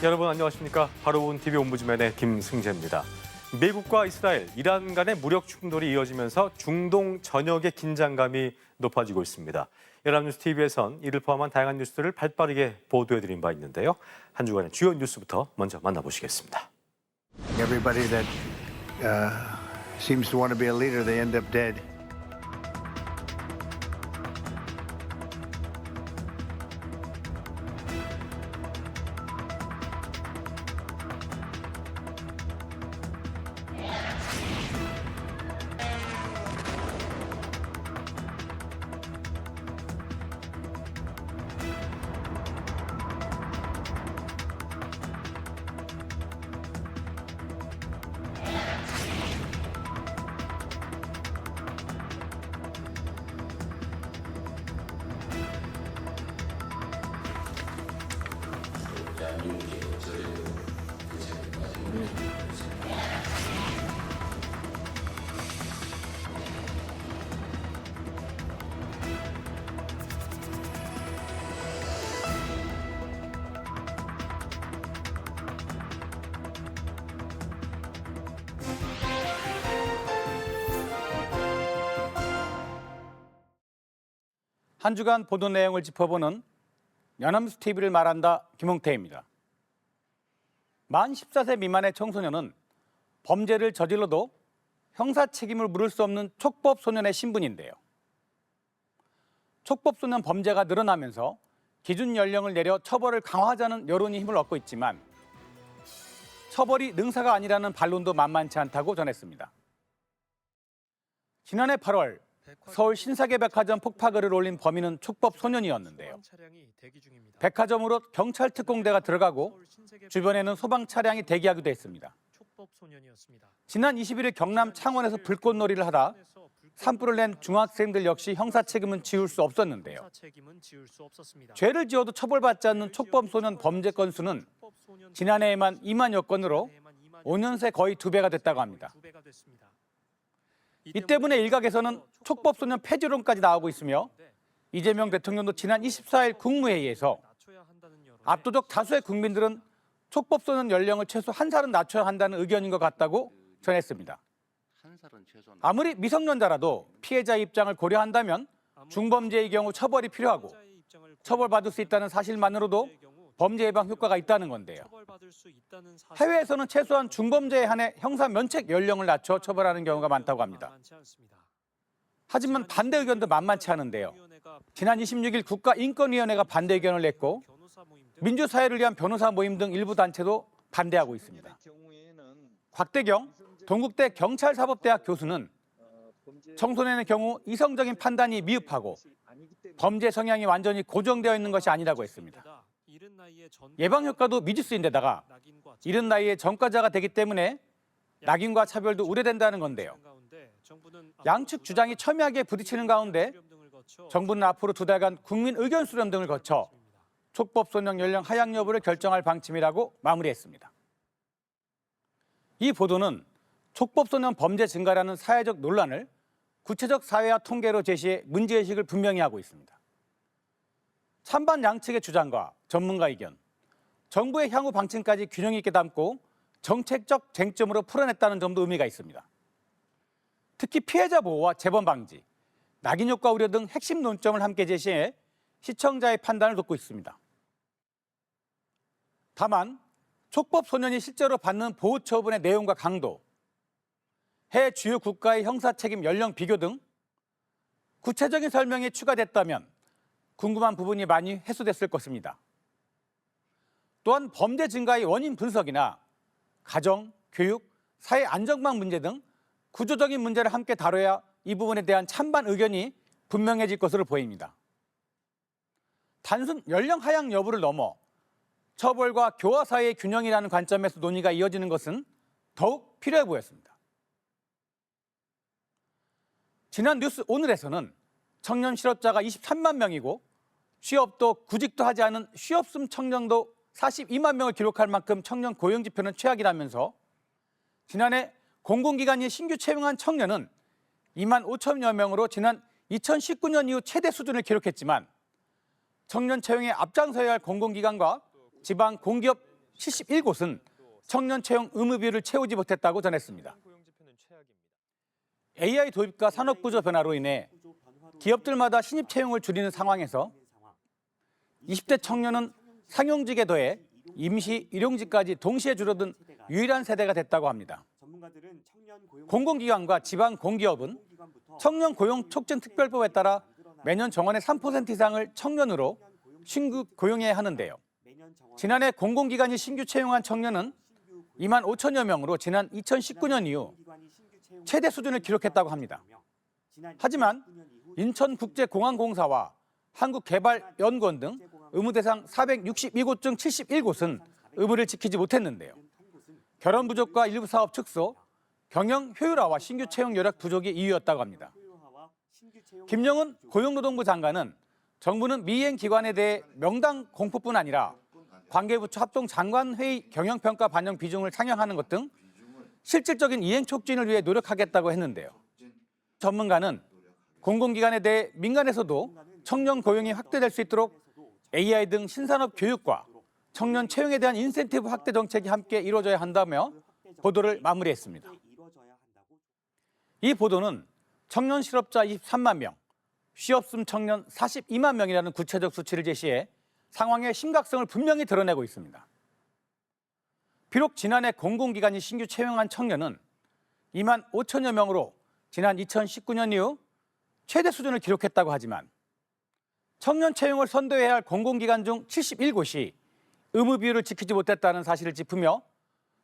여러분 안녕하십니까? 바로 본 TV 옴부즈맨의 김승재입니다. 미국과 이스라엘, 이란 간의 무력 충돌이 이어지면서 중동 전역의 긴장감이 높아지고 있습니다. 연합뉴스 TV에선 이를 포함한 다양한 뉴스들을 발빠르게 보도해드린 바 있는데요. 한 주간의 주요 뉴스부터 먼저 만나보시겠습니다. Everybody that seems to want to be a leader, they end up dead. 한 주간 보도 내용을 짚어보는 연합뉴스 TV를 말한다 김홍태입니다. 만 14세 미만의 청소년은 범죄를 저질러도 형사 책임을 물을 수 없는 촉법 소년의 신분인데요. 촉법 소년 범죄가 늘어나면서 기준 연령을 내려 처벌을 강화하자는 여론이 힘을 얻고 있지만 처벌이 능사가 아니라는 반론도 만만치 않다고 전했습니다. 지난해 8월 서울 신사계 백화점 폭파글을 올린 범인은 촉법 소년이었는데요. 백화점으로 경찰 특공대가 들어가고 주변에는 소방 차량이 대기하기도 했습니다. 지난 21일 경남 창원에서 불꽃놀이를 하다 산불을 낸 중학생들 역시 형사 책임은 지울 수 없었는데요. 죄를 지어도 처벌받지 않는 촉법 소년 범죄 건수는 지난해에만 2만여 건으로 5년 새 거의 2배가 됐다고 합니다. 이 때문에 일각에서는 촉법 소년 폐지론까지 나오고 있으며 이재명 대통령도 지난 24일 국무회의에서 압도적 다수의 국민들은 촉법 소년 연령을 최소 1살은 낮춰야 한다는 의견인 것 같다고 전했습니다. 아무리 미성년자라도 피해자 입장을 고려한다면 중범죄의 경우 처벌이 필요하고 처벌받을 수 있다는 사실만으로도 범죄 예방 효과가 있다는 건데요. 해외에서는 최소한 중범죄에 한해 형사 면책 연령을 낮춰 처벌하는 경우가 많다고 합니다. 하지만 반대 의견도 만만치 않은데요. 지난 26일 국가인권위원회가 반대 의견을 냈고 민주사회를 위한 변호사 모임 등 일부 단체도 반대하고 있습니다. 곽대경 동국대 경찰사법대학 교수는 청소년의 경우 이성적인 판단이 미흡하고 범죄 성향이 완전히 고정되어 있는 것이 아니라고 했습니다. 예방 효과도 미지수인데다가 이른 나이에 전과자가 되기 때문에 낙인과 차별도 우려된다는 건데요. 양측 주장이 첨예하게 부딪히는 가운데 정부는 앞으로 2달간 국민 의견 수렴 등을 거쳐 촉법 소년 연령 하향 여부를 결정할 방침이라고 마무리했습니다. 이 보도는 촉법 소년 범죄 증가라는 사회적 논란을 구체적 사회화 통계로 제시해 문제의식을 분명히 하고 있습니다. 찬반 양측의 주장과 전문가 의견, 정부의 향후 방침까지 균형 있게 담고 정책적 쟁점으로 풀어냈다는 점도 의미가 있습니다. 특히 피해자 보호와 재범 방지, 낙인 효과 우려 등 핵심 논점을 함께 제시해 시청자의 판단을 돕고 있습니다. 다만 촉법 소년이 실제로 받는 보호 처분의 내용과 강도, 해외 주요 국가의 형사 책임 연령 비교 등 구체적인 설명이 추가됐다면 궁금한 부분이 많이 해소됐을 것입니다. 또한 범죄 증가의 원인 분석이나 가정, 교육, 사회 안정망 문제 등 구조적인 문제를 함께 다뤄야 이 부분에 대한 찬반 의견이 분명해질 것으로 보입니다. 단순 연령 하향 여부를 넘어 처벌과 교화 사이의 균형이라는 관점에서 논의가 이어지는 것은 더욱 필요해 보였습니다. 지난 뉴스 오늘에서는 청년 실업자가 23만 명이고 취업도 구직도 하지 않은 쉬없음 청년도 42만 명을 기록할 만큼 청년 고용 지표는 최악이라면서 지난해 공공기관이 신규 채용한 청년은 2만 5천여 명으로 지난 2019년 이후 최대 수준을 기록했지만 청년 채용에 앞장서야 할 공공기관과 지방 공기업 71곳은 청년 채용 의무 비율을 채우지 못했다고 전했습니다. AI 도입과 산업구조 변화로 인해 기업들마다 신입 채용을 줄이는 상황에서 20대 청년은 상용직에 더해 임시 일용직까지 동시에 줄어든 유일한 세대가 됐다고 합니다. 공공기관과 지방 공기업은 청년 고용 촉진 특별법에 따라 매년 정원의 3% 이상을 청년으로 신규 고용해야 하는데요. 지난해 공공기관이 신규 채용한 청년은 2만 5천여 명으로 지난 2019년 이후 최대 수준을 기록했다고 합니다. 하지만 인천국제공항공사와 한국개발연구원 등 의무 대상 462곳 중 71곳은 의무를 지키지 못했는데요. 결혼 부족과 일부 사업 축소, 경영 효율화와 신규 채용 여력 부족이 이유였다고 합니다. 김영은 고용노동부 장관은 정부는 미행 기관에 대해 명당 공포뿐 아니라 관계부처 합동 장관회의 경영평가 반영 비중을 상향하는 것 등 실질적인 이행 촉진을 위해 노력하겠다고 했는데요. 전문가는 공공기관에 대해 민간에서도 청년 고용이 확대될 수 있도록 AI 등 신산업 교육과 청년 채용에 대한 인센티브 확대 정책이 함께 이루어져야 한다며 보도를 마무리했습니다. 이 보도는 청년 실업자 23만 명, 쉬없음 청년 42만 명이라는 구체적 수치를 제시해 상황의 심각성을 분명히 드러내고 있습니다. 비록 지난해 공공기관이 신규 채용한 청년은 2만 5천여 명으로 지난 2019년 이후 최대 수준을 기록했다고 하지만 청년 채용을 선도해야 할 공공기관 중 71곳이 의무 비율을 지키지 못했다는 사실을 짚으며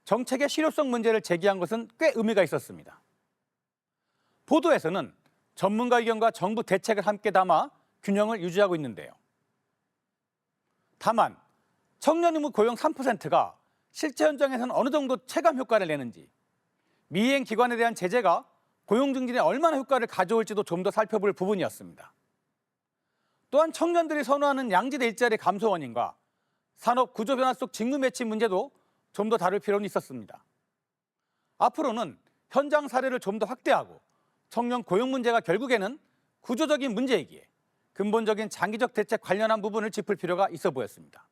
정책의 실효성 문제를 제기한 것은 꽤 의미가 있었습니다. 보도에서는 전문가 의견과 정부 대책을 함께 담아 균형을 유지하고 있는데요. 다만 청년 의무 고용 3%가 실제 현장에서는 어느 정도 체감 효과를 내는지, 미행 기관에 대한 제재가 고용 증진에 얼마나 효과를 가져올지도 좀 더 살펴볼 부분이었습니다. 또한 청년들이 선호하는 양질의 일자리 감소 원인과 산업 구조 변화 속 직무 매치 문제도 좀 더 다룰 필요는 있었습니다. 앞으로는 현장 사례를 좀 더 확대하고 청년 고용 문제가 결국에는 구조적인 문제이기에 근본적인 장기적 대책 관련한 부분을 짚을 필요가 있어 보였습니다.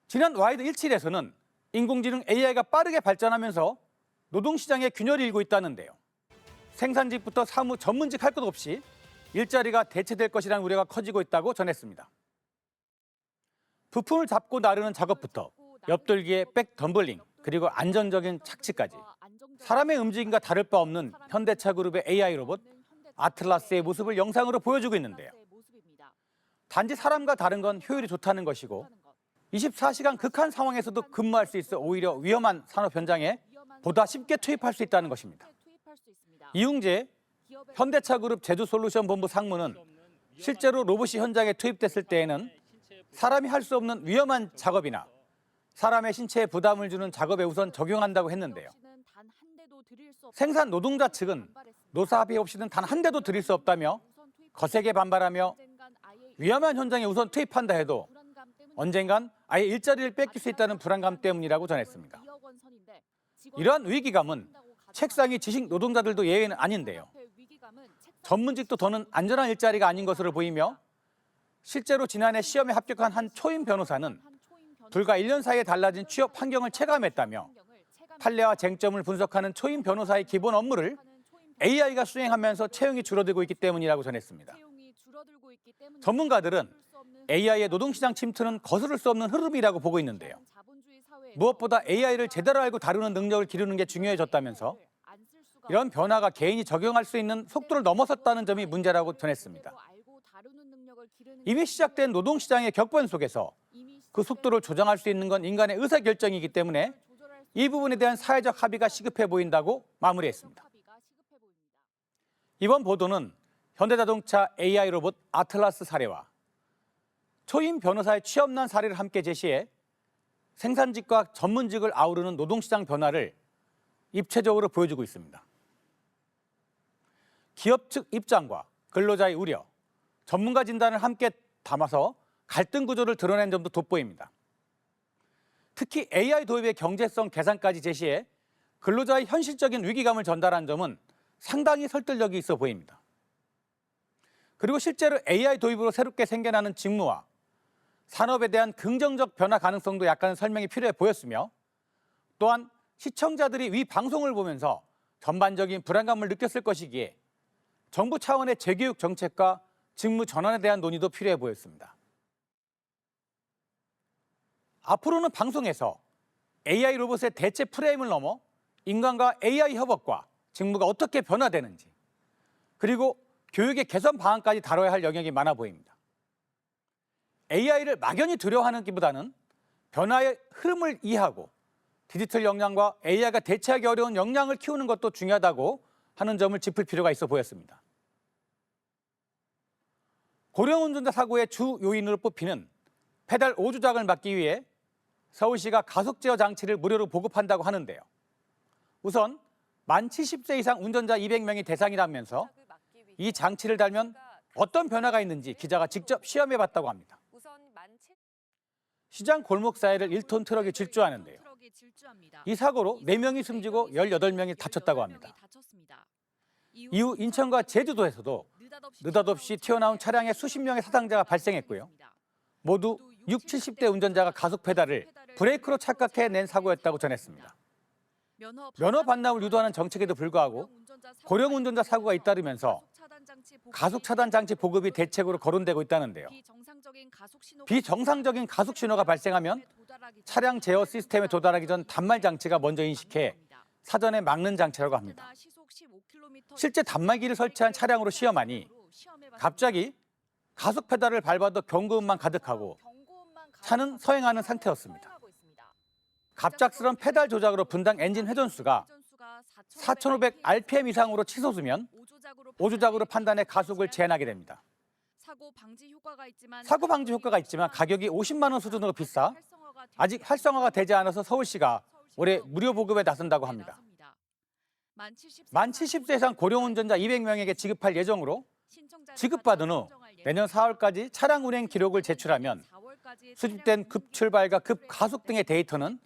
지난 와이드 17에서는 인공지능 AI가 빠르게 발전하면서 노동시장에 균열이 일고 있다는데요. 생산직부터 사무 전문직 할 것 없이 일자리가 대체될 것이라는 우려가 커지고 있다고 전했습니다. 부품을 잡고 나르는 작업부터 옆돌기의 백 덤블링, 그리고 안전적인 착지까지 사람의 움직임과 다를 바 없는 현대차 그룹의 AI 로봇 아틀라스의 모습을 영상으로 보여주고 있는데요. 단지 사람과 다른 건 효율이 좋다는 것이고 24시간 극한 상황에서도 근무할 수 있어 오히려 위험한 산업 현장에 보다 쉽게 투입할 수 있다는 것입니다. 이웅재 현대차 그룹 제주솔루션 본부 상무는 실제로 로봇이 현장에 투입됐을 때에는 사람이 할 수 없는 위험한 작업이나 사람의 신체에 부담을 주는 작업에 우선 적용한다고 했는데요. 생산 노동자 측은 노사 합의 없이는 단 한 대도 드릴 수 없다며 거세게 반발하며 위험한 현장에 우선 투입한다 해도 언젠간 아예 일자리를 뺏길 수 있다는 불안감 때문이라고 전했습니다. 이러한 위기감은 책상이 지식 노동자들도 예외는 아닌데요. 전문직도 더는 안전한 일자리가 아닌 것으로 보이며 실제로 지난해 시험에 합격한 한 초임 변호사는 불과 1년 사이에 달라진 취업 환경을 체감했다며 판례와 쟁점을 분석하는 초임 변호사의 기본 업무를 AI가 수행하면서 채용이 줄어들고 있기 때문이라고 전했습니다. 전문가들은 AI의 노동시장 침투는 거스를 수 없는 흐름이라고 보고 있는데요. 무엇보다 AI를 제대로 알고 다루는 능력을 기르는 게 중요해졌다면서 이런 변화가 개인이 적용할 수 있는 속도를 넘어섰다는 점이 문제라고 전했습니다. 이미 시작된 노동시장의 격변 속에서 그 속도를 조정할 수 있는 건 인간의 의사결정이기 때문에 이 부분에 대한 사회적 합의가 시급해 보인다고 마무리했습니다. 이번 보도는 현대자동차 AI 로봇 아틀라스 사례와 초임 변호사의 취업난 사례를 함께 제시해 생산직과 전문직을 아우르는 노동시장 변화를 입체적으로 보여주고 있습니다. 기업 측 입장과 근로자의 우려, 전문가 진단을 함께 담아서 갈등 구조를 드러낸 점도 돋보입니다. 특히 AI 도입의 경제성 계산까지 제시해 근로자의 현실적인 위기감을 전달한 점은 상당히 설득력이 있어 보입니다. 그리고 실제로 AI 도입으로 새롭게 생겨나는 직무와 산업에 대한 긍정적 변화 가능성도 약간은 설명이 필요해 보였으며 또한 시청자들이 위 방송을 보면서 전반적인 불안감을 느꼈을 것이기에 정부 차원의 재교육 정책과 직무 전환에 대한 논의도 필요해 보였습니다. 앞으로는 방송에서 AI 로봇의 대체 프레임을 넘어 인간과 AI 협업과 직무가 어떻게 변화되는지 그리고 교육의 개선 방안까지 다뤄야 할 영역이 많아 보입니다. AI를 막연히 두려워하기보다는 변화의 흐름을 이해하고 디지털 역량과 AI가 대체하기 어려운 역량을 키우는 것도 중요하다고 하는 점을 짚을 필요가 있어 보였습니다. 고령 운전자 사고의 주 요인으로 뽑히는 페달 5조작을 막기 위해 서울시가 가속 제어 장치를 무료로 보급한다고 하는데요. 우선 만 70세 이상 운전자 200명이 대상이라면서 이 장치를 달면 어떤 변화가 있는지 기자가 직접 시험해봤다고 합니다. 시장 골목 사이를 1톤 트럭이 질주하는데요. 이 사고로 4명이 숨지고 18명이 다쳤다고 합니다. 이후 인천과 제주도에서도 느닷없이 튀어나온 차량에 수십 명의 사상자가 발생했고요. 모두 60, 70대 운전자가 가속 페달을 브레이크로 착각해낸 사고였다고 전했습니다. 면허 반납을 유도하는 정책에도 불구하고 고령 운전자 사고가 잇따르면서 가속 차단 장치 보급이 대책으로 거론되고 있다는데요. 비정상적인 가속 신호가 발생하면 차량 제어 시스템에 도달하기 전 단말 장치가 먼저 인식해 사전에 막는 장치라고 합니다. 실제 단말기를 설치한 차량으로 시험하니 갑자기 가속 페달을 밟아도 경고음만 가득하고 차는 서행하는 상태였습니다. 갑작스런 페달 조작으로 분당 엔진 회전수가 4,500 RPM 이상으로 치솟으면 5조작으로 판단해 가속을 제한하게 됩니다. 사고 방지 효과가 있지만 가격이 50만 원 수준으로 비싸 아직 활성화가 되지 않아서 서울시가 올해 무료 보급에 나선다고 합니다. 만 70세 이상 고령 운전자 200명에게 지급할 예정으로 지급받은 후 내년 4월까지 차량 운행 기록을 제출하면 수집된 급출발과 급가속 등의 데이터는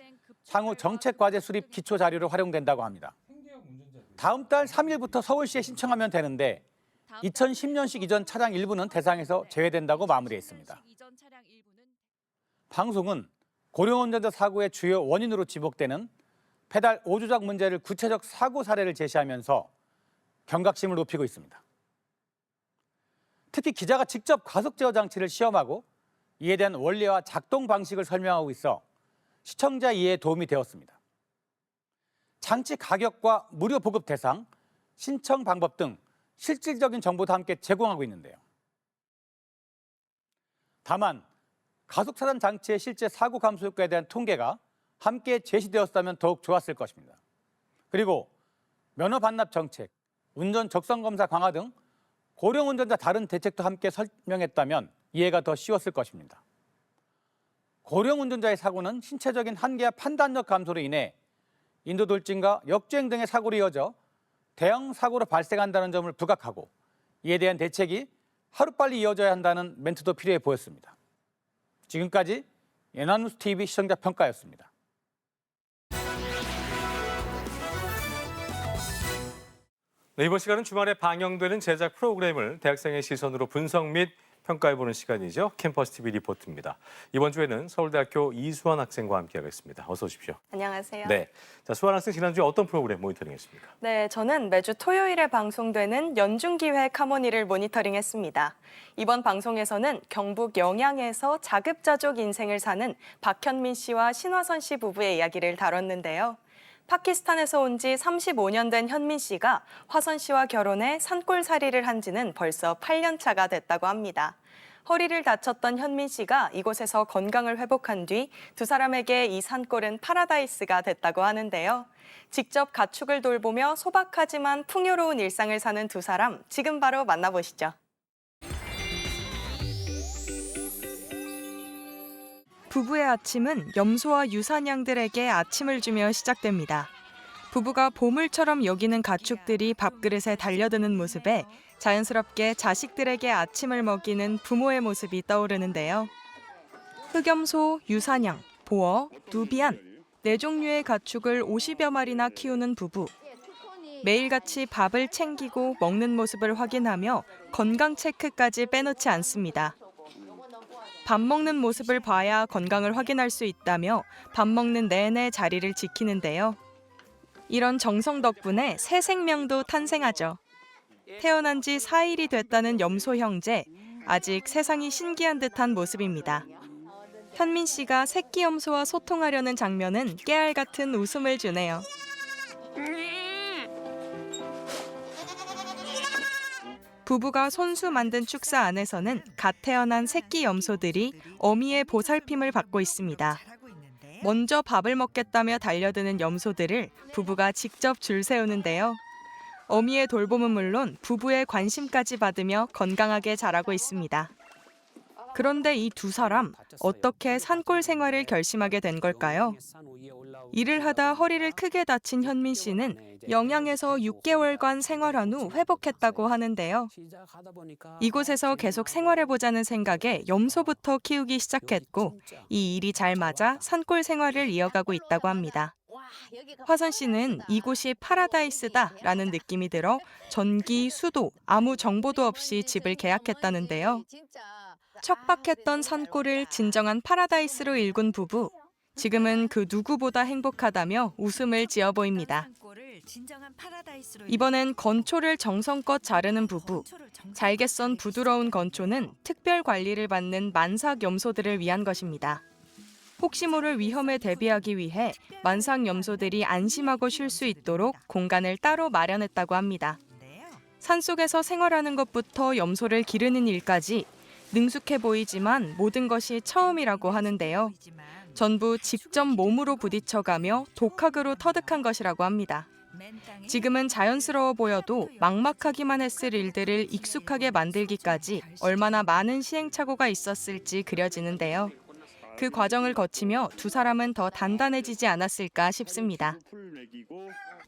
향후 정책과제 수립 기초 자료로 활용된다고 합니다. 다음 달 3일부터 서울시에 신청하면 되는데 2010년식 이전 차량 일부는 대상에서 제외된다고 마무리했습니다. 방송은 고령 운전자 사고의 주요 원인으로 지목되는 페달 5조작 문제를 구체적 사고 사례를 제시하면서 경각심을 높이고 있습니다. 특히 기자가 직접 가속 제어 장치를 시험하고 이에 대한 원리와 작동 방식을 설명하고 있어 시청자 이해에 도움이 되었습니다. 장치 가격과 무료 보급 대상, 신청 방법 등 실질적인 정보도 함께 제공하고 있는데요. 다만 가속 차단 장치의 실제 사고 감소 효과에 대한 통계가 함께 제시되었다면 더욱 좋았을 것입니다. 그리고 면허 반납 정책, 운전 적성 검사 강화 등 고령 운전자 다른 대책도 함께 설명했다면 이해가 더 쉬웠을 것입니다. 고령 운전자의 사고는 신체적인 한계와 판단력 감소로 인해 인도돌진과 역주행 등의 사고로 이어져 대형 사고로 발생한다는 점을 부각하고 이에 대한 대책이 하루빨리 이어져야 한다는 멘트도 필요해 보였습니다. 지금까지 연합뉴스TV 시청자 평가였습니다. 네, 이번 시간은 주말에 방영되는 제작 프로그램을 대학생의 시선으로 분석 및 평가해보는 시간이죠. 캠퍼스 TV 리포트입니다. 이번 주에는 서울대학교 이수환 학생과 함께하겠습니다. 어서 오십시오. 안녕하세요. 네, 자 수환 학생 지난주에 어떤 프로그램 모니터링했습니까? 네, 저는 매주 토요일에 방송되는 연중기획 하모니를 모니터링했습니다. 이번 방송에서는 경북 영양에서 자급자족 인생을 사는 박현민 씨와 신화선 씨 부부의 이야기를 다뤘는데요. 파키스탄에서 온 지 35년 된 현민 씨가 화선 씨와 결혼해 산골살이를 한 지는 벌써 8년 차가 됐다고 합니다. 허리를 다쳤던 현민 씨가 이곳에서 건강을 회복한 뒤 두 사람에게 이 산골은 파라다이스가 됐다고 하는데요. 직접 가축을 돌보며 소박하지만 풍요로운 일상을 사는 두 사람, 지금 바로 만나보시죠. 부부의 아침은 염소와 유산양들에게 아침을 주며 시작됩니다. 부부가 보물처럼 여기는 가축들이 밥그릇에 달려드는 모습에 자연스럽게 자식들에게 아침을 먹이는 부모의 모습이 떠오르는데요. 흑염소, 유산양, 보어, 누비안, 4종류의 가축을 50여 마리나 키우는 부부. 매일같이 밥을 챙기고 먹는 모습을 확인하며 건강 체크까지 빼놓지 않습니다. 밥 먹는 모습을 봐야 건강을 확인할 수 있다며 밥 먹는 내내 자리를 지키는데요. 이런 정성 덕분에 새 생명도 탄생하죠. 태어난 지 4일이 됐다는 염소 형제, 아직 세상이 신기한 듯한 모습입니다. 현민 씨가 새끼 염소와 소통하려는 장면은 깨알 같은 웃음을 주네요. 부부가 손수 만든 축사 안에서는 갓 태어난 새끼 염소들이 어미의 보살핌을 받고 있습니다. 먼저 밥을 먹겠다며 달려드는 염소들을 부부가 직접 줄 세우는데요. 어미의 돌봄은 물론 부부의 관심까지 받으며 건강하게 자라고 있습니다. 그런데 이 두 사람 어떻게 산골 생활을 결심하게 된 걸까요? 일을 하다 허리를 크게 다친 현민 씨는 영양에서 6개월간 생활한 후 회복했다고 하는데요. 이곳에서 계속 생활해보자는 생각에 염소부터 키우기 시작했고 이 일이 잘 맞아 산골 생활을 이어가고 있다고 합니다. 화선 씨는 이곳이 파라다이스다라는 느낌이 들어 전기, 수도, 아무 정보도 없이 집을 계약했다는데요. 척박했던 산골을 진정한 파라다이스로 일군 부부. 지금은 그 누구보다 행복하다며 웃음을 지어 보입니다. 이번엔 건초를 정성껏 자르는 부부. 잘게 썬 부드러운 건초는 특별 관리를 받는 만삭 염소들을 위한 것입니다. 혹시 모를 위험에 대비하기 위해 만삭 염소들이 안심하고 쉴 수 있도록 공간을 따로 마련했다고 합니다. 산속에서 생활하는 것부터 염소를 기르는 일까지 능숙해 보이지만 모든 것이 처음이라고 하는데요. 전부 직접 몸으로 부딪혀가며 독학으로 터득한 것이라고 합니다. 지금은 자연스러워 보여도 막막하기만 했을 일들을 익숙하게 만들기까지 얼마나 많은 시행착오가 있었을지 그려지는데요. 그 과정을 거치며 두 사람은 더 단단해지지 않았을까 싶습니다.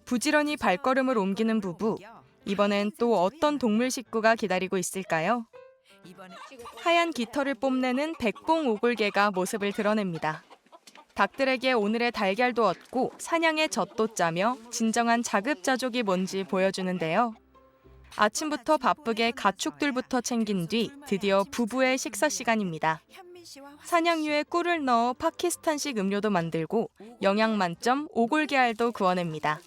부지런히 발걸음을 옮기는 부부. 이번엔 또 어떤 동물 식구가 기다리고 있을까요? 하얀 깃털을 뽐내는 백봉 오골개가 모습을 드러냅니다. 닭들에게 오늘의 달걀도 얻고 사냥의 젖도 짜며 진정한 자급자족이 뭔지 보여주는데요. 아침부터 바쁘게 가축들부터 챙긴 뒤 드디어 부부의 식사 시간입니다. 사냥류에 꿀을 넣어 파키스탄식 음료도 만들고 영양 만점 오골개알도 구워냅니다.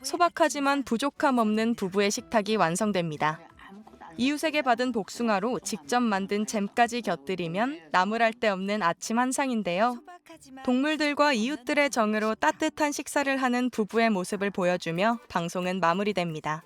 소박하지만 부족함 없는 부부의 식탁이 완성됩니다. 이웃에게 받은 복숭아로 직접 만든 잼까지 곁들이면 나무랄 데 없는 아침 한상인데요. 동물들과 이웃들의 정으로 따뜻한 식사를 하는 부부의 모습을 보여주며 방송은 마무리됩니다.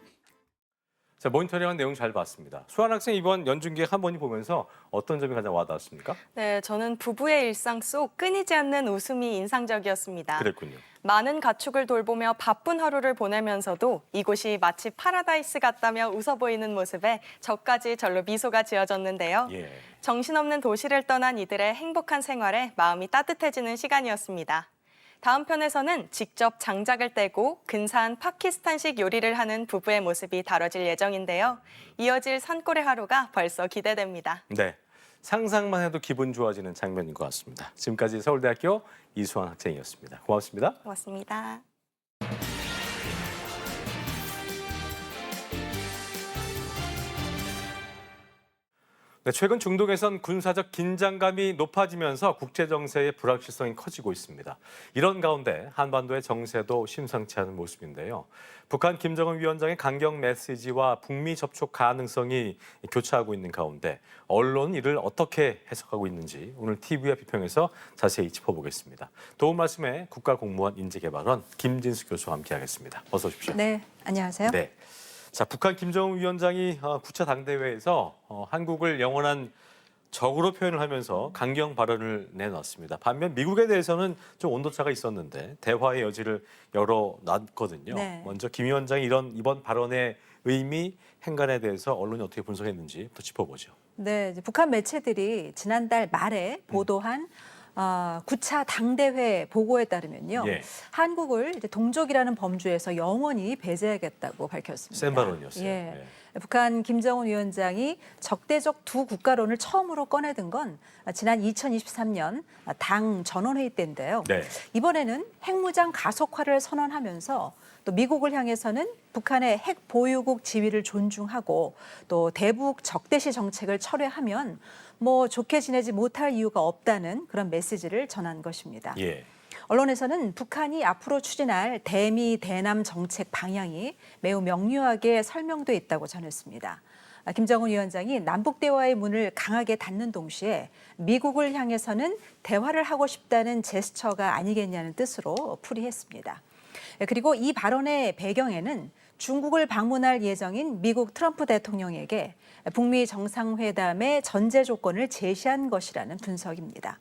자, 모니터링한 내용 잘 봤습니다. 수환 학생 이번 연중기획 한 번이 보면서 어떤 점이 가장 와닿았습니까? 네, 저는 부부의 일상 속 끊이지 않는 웃음이 인상적이었습니다. 그랬군요. 많은 가축을 돌보며 바쁜 하루를 보내면서도 이곳이 마치 파라다이스 같다며 웃어 보이는 모습에 저까지 절로 미소가 지어졌는데요. 예. 정신없는 도시를 떠난 이들의 행복한 생활에 마음이 따뜻해지는 시간이었습니다. 다음 편에서는 직접 장작을 떼고 근사한 파키스탄식 요리를 하는 부부의 모습이 다뤄질 예정인데요. 이어질 산골의 하루가 벌써 기대됩니다. 네, 상상만 해도 기분 좋아지는 장면인 것 같습니다. 지금까지 서울대학교 이수환 학생이었습니다. 고맙습니다. 고맙습니다. 네, 최근 중동에선 군사적 긴장감이 높아지면서 국제 정세의 불확실성이 커지고 있습니다. 이런 가운데 한반도의 정세도 심상치 않은 모습인데요. 북한 김정은 위원장의 강경 메시지와 북미 접촉 가능성이 교차하고 있는 가운데 언론은 이를 어떻게 해석하고 있는지 오늘 TV와 비평에서 자세히 짚어보겠습니다. 도움 말씀에 국가공무원 인재개발원 김진수 교수와 함께하겠습니다. 어서 오십시오. 네, 안녕하세요. 네. 자, 북한 김정은 위원장이 9차 당대회에서 한국을 영원한 적으로 표현을 하면서 강경 발언을 내놨습니다. 반면 미국에 대해서는 좀 온도차가 있었는데 대화의 여지를 열어놨거든요. 네. 먼저 김 위원장이 이번 발언의 의미, 행간에 대해서 언론이 어떻게 분석했는지 또 짚어보죠. 네, 이제 북한 매체들이 지난달 말에 보도한 9차 당대회 보고에 따르면요. 예. 한국을 이제 동족이라는 범주에서 영원히 배제하겠다고 밝혔습니다. 센 발언이었어요. 예. 네. 북한 김정은 위원장이 적대적 두 국가론을 처음으로 꺼내든 건 지난 2023년 당 전원회의 때인데요. 네. 이번에는 핵무장 가속화를 선언하면서 또 미국을 향해서는 북한의 핵 보유국 지위를 존중하고 또 대북 적대시 정책을 철회하면 뭐 좋게 지내지 못할 이유가 없다는 그런 메시지를 전한 것입니다. 예. 언론에서는 북한이 앞으로 추진할 대미 대남 정책 방향이 매우 명료하게 설명돼 있다고 전했습니다. 김정은 위원장이 남북 대화의 문을 강하게 닫는 동시에 미국을 향해서는 대화를 하고 싶다는 제스처가 아니겠냐는 뜻으로 풀이했습니다. 그리고 이 발언의 배경에는 중국을 방문할 예정인 미국 트럼프 대통령에게 북미 정상회담의 전제 조건을 제시한 것이라는 분석입니다.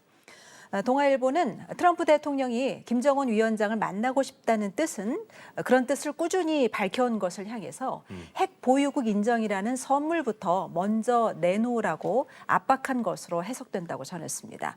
동아일보는 트럼프 대통령이 김정은 위원장을 만나고 싶다는 뜻은 그런 뜻을 꾸준히 밝혀온 것을 향해서 핵 보유국 인정이라는 선물부터 먼저 내놓으라고 압박한 것으로 해석된다고 전했습니다.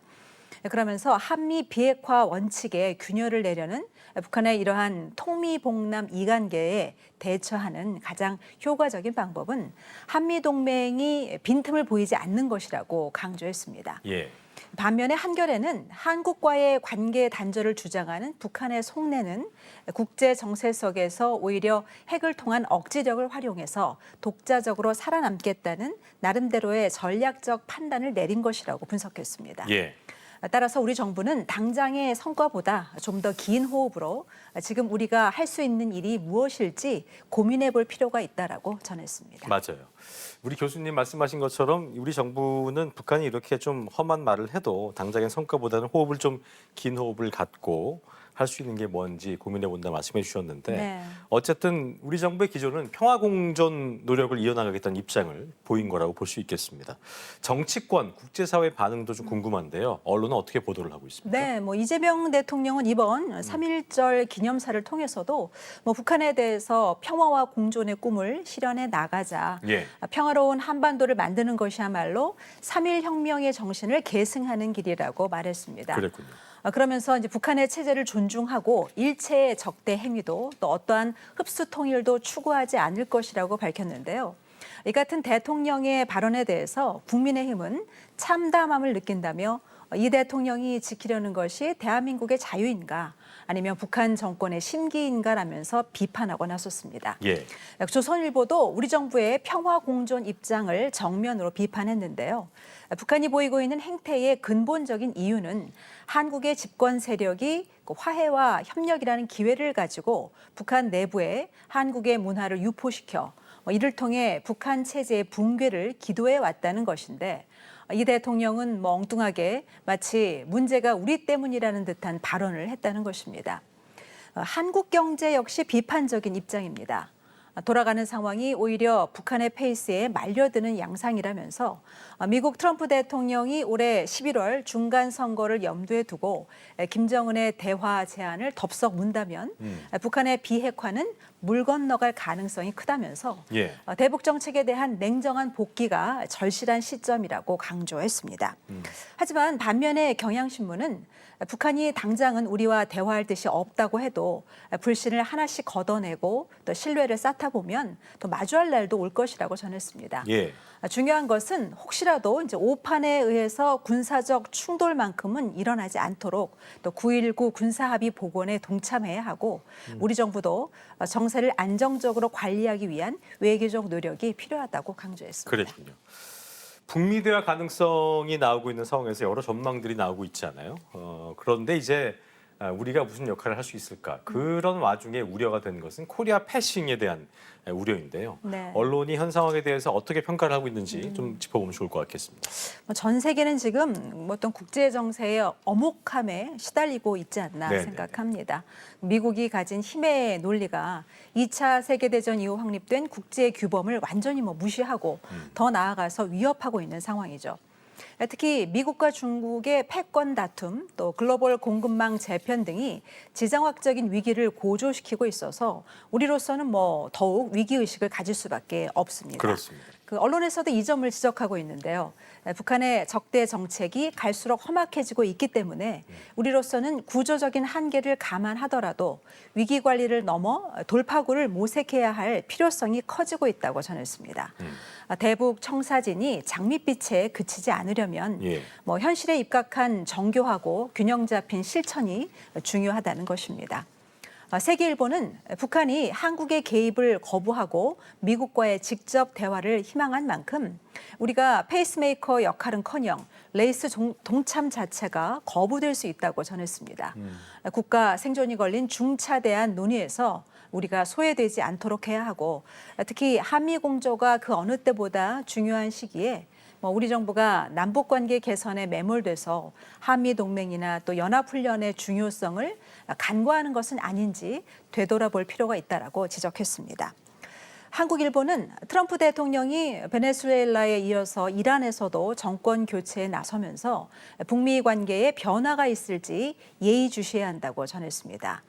그러면서 한미 비핵화 원칙에 균열을 내려는 북한의 이러한 통미봉남 이관계에 대처하는 가장 효과적인 방법은 한미 동맹이 빈틈을 보이지 않는 것이라고 강조했습니다. 예. 반면에 한겨레는 한국과의 관계 단절을 주장하는 북한의 속내는 국제 정세석에서 오히려 핵을 통한 억지력을 활용해서 독자적으로 살아남겠다는 나름대로의 전략적 판단을 내린 것이라고 분석했습니다. 예. 따라서 우리 정부는 당장의 성과보다 좀 더 긴 호흡으로 지금 우리가 할 수 있는 일이 무엇일지 고민해 볼 필요가 있다라고 전했습니다. 맞아요. 우리 교수님 말씀하신 것처럼 우리 정부는 북한이 이렇게 좀 험한 말을 해도 당장의 성과보다는 호흡을 좀 긴 호흡을 갖고 할 수 있는 게 뭔지 고민해 본다 말씀해 주셨는데 네. 어쨌든 우리 정부의 기조는 평화 공존 노력을 이어나가겠다는 입장을 보인 거라고 볼 수 있겠습니다. 정치권, 국제사회 반응도 좀 궁금한데요. 언론은 어떻게 보도를 하고 있습니까? 네, 뭐 이재명 대통령은 이번 3.1절 기념사를 통해서도 뭐 북한에 대해서 평화와 공존의 꿈을 실현해 나가자. 예. 평화로운 한반도를 만드는 것이야말로 3.1 혁명의 정신을 계승하는 길이라고 말했습니다. 그랬군요. 그러면서 이제 북한의 체제를 존중하고 일체의 적대 행위도 또 어떠한 흡수 통일도 추구하지 않을 것이라고 밝혔는데요. 이 같은 대통령의 발언에 대해서 국민의힘은 참담함을 느낀다며 이 대통령이 지키려는 것이 대한민국의 자유인가 아니면 북한 정권의 심기인가라면서 비판하고 나섰습니다. 예. 조선일보도 우리 정부의 평화 공존 입장을 정면으로 비판했는데요. 북한이 보이고 있는 행태의 근본적인 이유는 한국의 집권 세력이 화해와 협력이라는 기회를 가지고 북한 내부에 한국의 문화를 유포시켜 이를 통해 북한 체제의 붕괴를 기도해 왔다는 것인데 이 대통령은 엉뚱하게 마치 문제가 우리 때문이라는 듯한 발언을 했다는 것입니다. 한국 경제 역시 비판적인 입장입니다. 돌아가는 상황이 오히려 북한의 페이스에 말려드는 양상이라면서 미국 트럼프 대통령이 올해 11월 중간 선거를 염두에 두고 김정은의 대화 제안을 덥석 문다면 북한의 비핵화는 물 건너갈 가능성이 크다면서 예. 대북 정책에 대한 냉정한 복귀가 절실한 시점이라고 강조했습니다. 하지만 반면에 경향신문은 북한이 당장은 우리와 대화할 뜻이 없다고 해도 불신을 하나씩 걷어내고 또 신뢰를 쌓다 보면 또 마주할 날도 올 것이라고 전했습니다. 예. 중요한 것은 혹시라도 이제 오판에 의해서 군사적 충돌만큼은 일어나지 않도록 또 9.19 군사합의 복원에 동참해야 하고 우리 정부도 정세를 안정적으로 관리하기 위한 외교적 노력이 필요하다고 강조했습니다. 그랬군요. 북미 대화 가능성이 나오고 있는 상황에서 여러 전망들이 나오고 있잖아요. 그런데 이제 우리가 무슨 역할을 할 수 있을까? 그런 와중에 우려가 된 것은 코리아 패싱에 대한 우려인데요. 네. 언론이 현 상황에 대해서 어떻게 평가를 하고 있는지 좀 짚어보면 좋을 것 같겠습니다. 전 세계는 지금 어떤 국제 정세의 엄혹함에 시달리고 있지 않나 네네. 생각합니다. 미국이 가진 힘의 논리가 2차 세계대전 이후 확립된 국제 규범을 완전히 무시하고 더 나아가서 위협하고 있는 상황이죠. 특히 미국과 중국의 패권 다툼, 또 글로벌 공급망 재편 등이 지정학적인 위기를 고조시키고 있어서 우리로서는 더욱 위기의식을 가질 수밖에 없습니다. 그렇습니다. 언론에서도 이 점을 지적하고 있는데요. 북한의 적대 정책이 갈수록 험악해지고 있기 때문에 우리로서는 구조적인 한계를 감안하더라도 위기 관리를 넘어 돌파구를 모색해야 할 필요성이 커지고 있다고 전했습니다. 대북 청사진이 장밋빛에 그치지 않으려면 예. 현실에 입각한 정교하고 균형 잡힌 실천이 중요하다는 것입니다. 세계일보는 북한이 한국의 개입을 거부하고 미국과의 직접 대화를 희망한 만큼 우리가 페이스메이커 역할은커녕 레이스 동참 자체가 거부될 수 있다고 전했습니다. 국가 생존이 걸린 중차대한 논의에서 우리가 소외되지 않도록 해야 하고 특히 한미 공조가 그 어느 때보다 중요한 시기에 우리 정부가 남북관계 개선에 매몰돼서 한미 동맹이나 또 연합훈련의 중요성을 간과하는 것은 아닌지 되돌아볼 필요가 있다라고 지적했습니다. 한국일보는 트럼프 대통령이 베네수엘라에 이어서 이란에서도 정권 교체에 나서면서 북미 관계에 변화가 있을지 예의주시해야 한다고 전했습니다.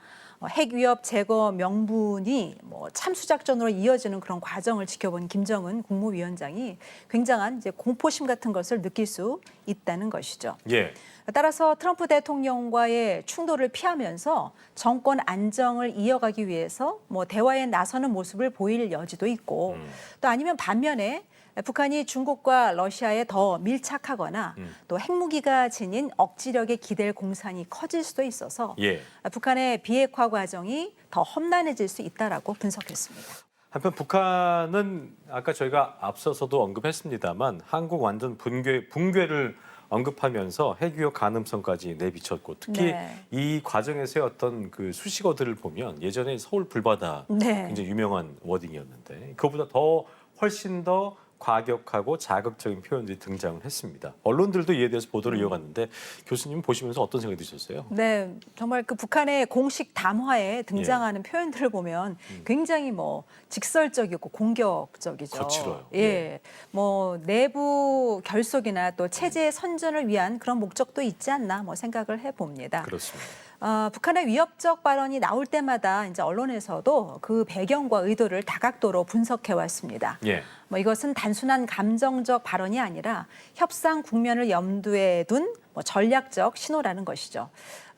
핵 위협 제거 명분이 참수작전으로 이어지는 그런 과정을 지켜본 김정은 국무위원장이 굉장한 이제 공포심 같은 것을 느낄 수 있다는 것이죠. 예. 따라서 트럼프 대통령과의 충돌을 피하면서 정권 안정을 이어가기 위해서 대화에 나서는 모습을 보일 여지도 있고 또 아니면 반면에 북한이 중국과 러시아에 더 밀착하거나 또 핵무기가 지닌 억지력에 기댈 공산이 커질 수도 있어서 예. 북한의 비핵화 과정이 더 험난해질 수 있다라고 분석했습니다. 한편 북한은 아까 저희가 앞서서도 언급했습니다만 한국 완전 붕괴를 언급하면서 핵위협 가능성까지 내비쳤고 특히 네. 이 과정에서의 어떤 그 수식어들을 보면 예전에 서울 불바다 네. 굉장히 유명한 워딩이었는데 그보다 더 훨씬 더 과격하고 자극적인 표현들이 등장을 했습니다. 언론들도 이에 대해서 보도를 이어갔는데 교수님 보시면서 어떤 생각이 드셨어요? 네, 정말 그 북한의 공식 담화에 등장하는 표현들을 보면 굉장히 직설적이고 공격적이죠. 거칠어요. 예, 내부 결속이나 또 체제 선전을 위한 그런 목적도 있지 않나 생각을 해봅니다. 그렇습니다. 북한의 위협적 발언이 나올 때마다 이제 언론에서도 그 배경과 의도를 다각도로 분석해 왔습니다. 예. 이것은 단순한 감정적 발언이 아니라 협상 국면을 염두에 둔 전략적 신호라는 것이죠.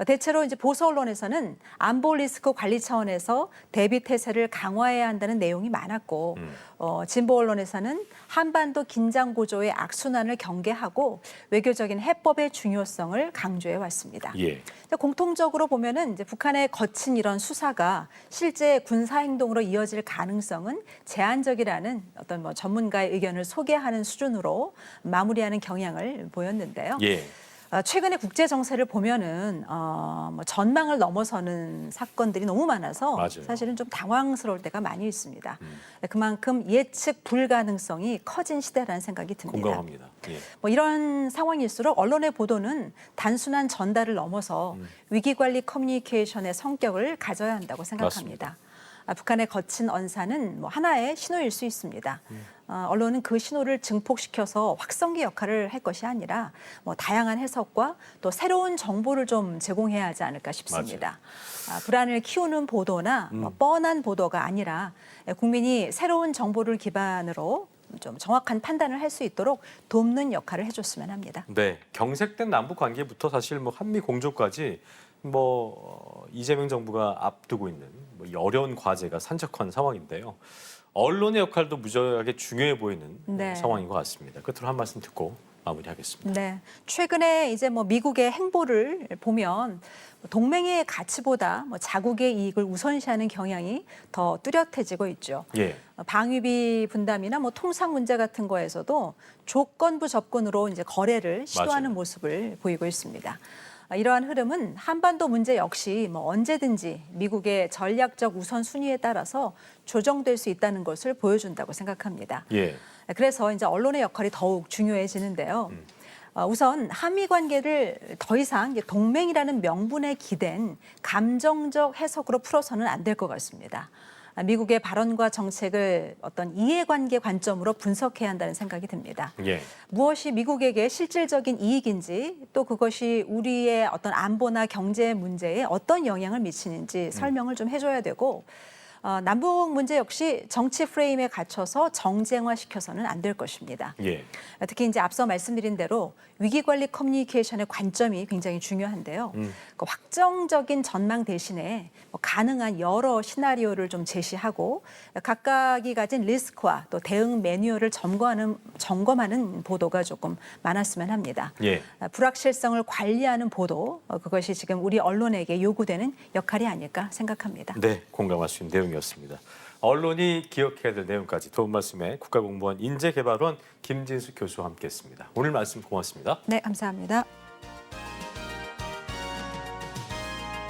대체로 이제 보수 언론에서는 안보 리스크 관리 차원에서 대비 태세를 강화해야 한다는 내용이 많았고 진보 언론에서는 한반도 긴장 고조의 악순환을 경계하고 외교적인 해법의 중요성을 강조해 왔습니다. 예. 공통적으로 보면은 이제 북한의 거친 이런 수사가 실제 군사 행동으로 이어질 가능성은 제한적이라는 어떤 전문가의 의견을 소개하는 수준으로 마무리하는 경향을 보였는데요. 예. 최근의 국제 정세를 보면은 전망을 넘어서는 사건들이 너무 많아서 맞아요. 사실은 좀 당황스러울 때가 많이 있습니다. 그만큼 예측 불가능성이 커진 시대라는 생각이 듭니다. 공감합니다. 예. 이런 상황일수록 언론의 보도는 단순한 전달을 넘어서 위기관리 커뮤니케이션의 성격을 가져야 한다고 생각합니다. 북한의 거친 언사는 하나의 신호일 수 있습니다. 언론은 그 신호를 증폭시켜서 확성기 역할을 할 것이 아니라 다양한 해석과 또 새로운 정보를 좀 제공해야 하지 않을까 싶습니다. 불안을 키우는 보도나 뻔한 보도가 아니라 국민이 새로운 정보를 기반으로 좀 정확한 판단을 할 수 있도록 돕는 역할을 해줬으면 합니다. 네, 경색된 남북 관계부터 사실 한미 공조까지 이재명 정부가 앞두고 있는 어려운 과제가 산적한 상황인데요. 언론의 역할도 무지하게 중요해 보이는 네. 상황인 것 같습니다. 끝으로 한 말씀 듣고 마무리하겠습니다. 네, 최근에 이제 미국의 행보를 보면 동맹의 가치보다 자국의 이익을 우선시하는 경향이 더 뚜렷해지고 있죠. 예. 방위비 분담이나 통상 문제 같은 거에서도 조건부 접근으로 이제 거래를 시도하는 맞아요. 모습을 보이고 있습니다. 이러한 흐름은 한반도 문제 역시 언제든지 미국의 전략적 우선순위에 따라서 조정될 수 있다는 것을 보여준다고 생각합니다. 예. 그래서 이제 언론의 역할이 더욱 중요해지는데요. 우선 한미 관계를 더 이상 동맹이라는 명분에 기댄 감정적 해석으로 풀어서는 안 될 것 같습니다. 미국의 발언과 정책을 어떤 이해관계 관점으로 분석해야 한다는 생각이 듭니다. 예. 무엇이 미국에게 실질적인 이익인지 또 그것이 우리의 어떤 안보나 경제 문제에 어떤 영향을 미치는지 설명을 좀 해줘야 되고 남북 문제 역시 정치 프레임에 갇혀서 정쟁화시켜서는 안 될 것입니다. 예. 특히 이제 앞서 말씀드린 대로 위기 관리 커뮤니케이션의 관점이 굉장히 중요한데요. 그 확정적인 전망 대신에 가능한 여러 시나리오를 좀 제시하고 각각이 가진 리스크와 또 대응 매뉴얼을 점검하는 보도가 조금 많았으면 합니다. 예. 불확실성을 관리하는 보도, 그것이 지금 우리 언론에게 요구되는 역할이 아닐까 생각합니다. 네, 공감할 수 있는 내용이었습니다. 언론이 기억해야 될 내용까지 도움 말씀에 국가공무원 인재개발원 김진수 교수와 함께했습니다. 오늘 말씀 고맙습니다. 네, 감사합니다.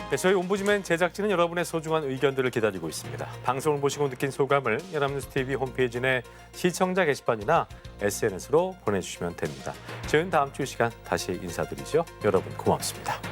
네, 저희 옴부즈맨 제작진은 여러분의 소중한 의견들을 기다리고 있습니다. 방송을 보시고 느낀 소감을 연합뉴스 TV 홈페이지 내 시청자 게시판이나 SNS로 보내주시면 됩니다. 저희는 다음 주 이 시간 다시 인사드리죠. 여러분 고맙습니다.